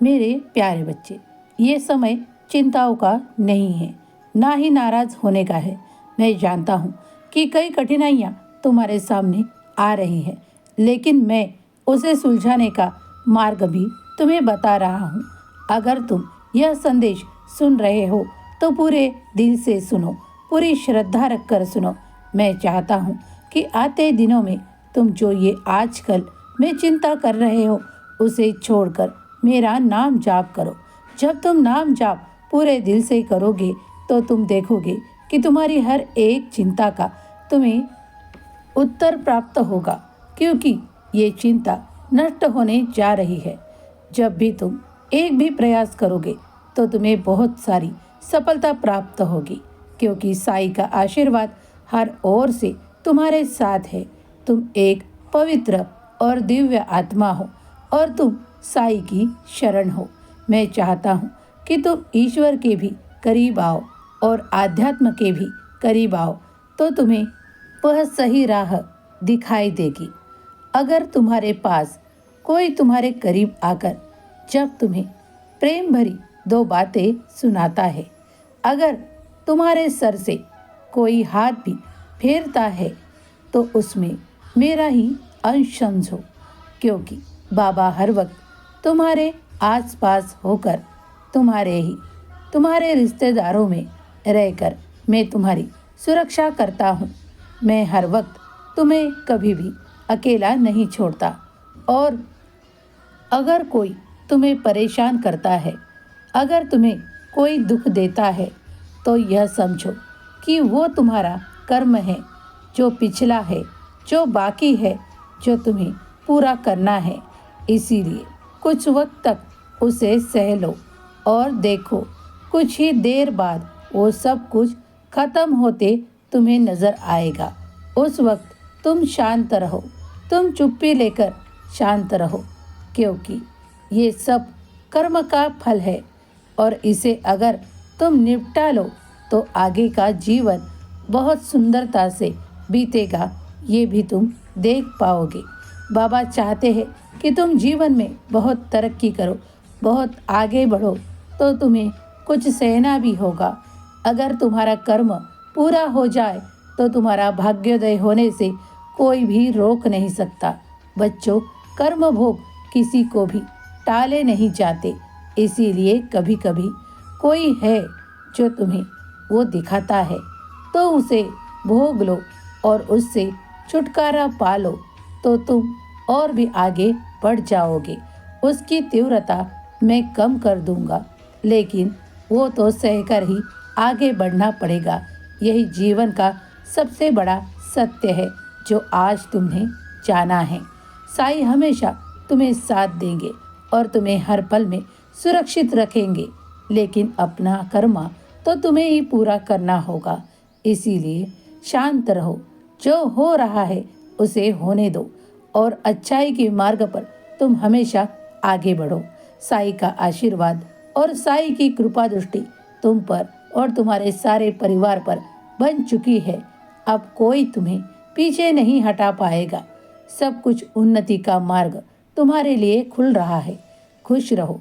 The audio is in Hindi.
मेरे प्यारे बच्चे, ये समय चिंताओं का नहीं है, ना ही नाराज होने का है। मैं जानता हूँ कि कई कठिनाइयाँ तुम्हारे सामने आ रही हैं, लेकिन मैं उसे सुलझाने का मार्ग भी तुम्हें बता रहा हूँ। अगर तुम यह संदेश सुन रहे हो तो पूरे दिल से सुनो, पूरी श्रद्धा रखकर सुनो। मैं चाहता हूँ कि आते दिनों में तुम जो ये आजकल में चिंता कर रहे हो उसे छोड़कर मेरा नाम जाप करो। जब तुम नाम जाप पूरे दिल से करोगे तो तुम देखोगे कि तुम्हारी हर एक चिंता का तुम्हें उत्तर प्राप्त होगा, क्योंकि ये चिंता नष्ट होने जा रही है। जब भी तुम एक भी प्रयास करोगे तो तुम्हें बहुत सारी सफलता प्राप्त होगी, क्योंकि साईं का आशीर्वाद हर ओर से तुम्हारे साथ है। तुम एक पवित्र और दिव्य आत्मा हो और तुम साईं की शरण हो। मैं चाहता हूँ कि तुम ईश्वर के भी करीब आओ और आध्यात्म के भी करीब आओ, तो तुम्हें वह सही राह दिखाई देगी। अगर तुम्हारे पास कोई तुम्हारे करीब आकर जब तुम्हें प्रेम भरी दो बातें सुनाता है, अगर तुम्हारे सर से कोई हाथ भी फेरता है, तो उसमें मेरा ही अंश समझो, क्योंकि बाबा हर वक्त तुम्हारे आसपास होकर तुम्हारे रिश्तेदारों में रहकर मैं तुम्हारी सुरक्षा करता हूँ। मैं हर वक्त तुम्हें कभी भी अकेला नहीं छोड़ता। और अगर कोई तुम्हें परेशान करता है, अगर तुम्हें कोई दुख देता है, तो यह समझो कि वो तुम्हारा कर्म है, जो पिछला है, जो बाकी है, जो तुम्हें पूरा करना है। इसीलिए कुछ वक्त तक उसे सह लो और देखो, कुछ ही देर बाद वो सब कुछ खत्म होते तुम्हें नजर आएगा। उस वक्त तुम शांत रहो, तुम चुप्पी लेकर शांत रहो, क्योंकि ये सब कर्म का फल है और इसे अगर तुम निपटा लो तो आगे का जीवन बहुत सुंदरता से बीतेगा, ये भी तुम देख पाओगे। बाबा चाहते हैं कि तुम जीवन में बहुत तरक्की करो, बहुत आगे बढ़ो, तो तुम्हें कुछ सहना भी होगा। अगर तुम्हारा कर्म पूरा हो जाए तो तुम्हारा भाग्योदय होने से कोई भी रोक नहीं सकता। बच्चों, कर्म भोग किसी को भी टाले नहीं जाते, इसीलिए कभी कभी कोई है जो तुम्हें वो दिखाता है, तो उसे भोग लो और उससे छुटकारा पा लो, तो तुम और भी आगे बढ़ जाओगे। उसकी तीव्रता मैं कम कर दूंगा, लेकिन वो तो सहकर ही आगे बढ़ना पड़ेगा। यही जीवन का सबसे बड़ा सत्य है जो आज तुमने जाना है। साईं हमेशा तुम्हें साथ देंगे और तुम्हें हर पल में सुरक्षित रखेंगे, लेकिन अपना कर्म तो तुम्हें ही पूरा करना होगा। इसीलिए शांत रहो, जो हो रहा है उसे होने दो और अच्छाई के मार्ग पर तुम हमेशा आगे बढ़ो। साईं का आशीर्वाद और साईं की कृपा दृष्टि तुम पर और तुम्हारे सारे परिवार पर बन चुकी है। अब कोई तुम्हें पीछे नहीं हटा पाएगा। सब कुछ उन्नति का मार्ग तुम्हारे लिए खुल रहा है। खुश रहो,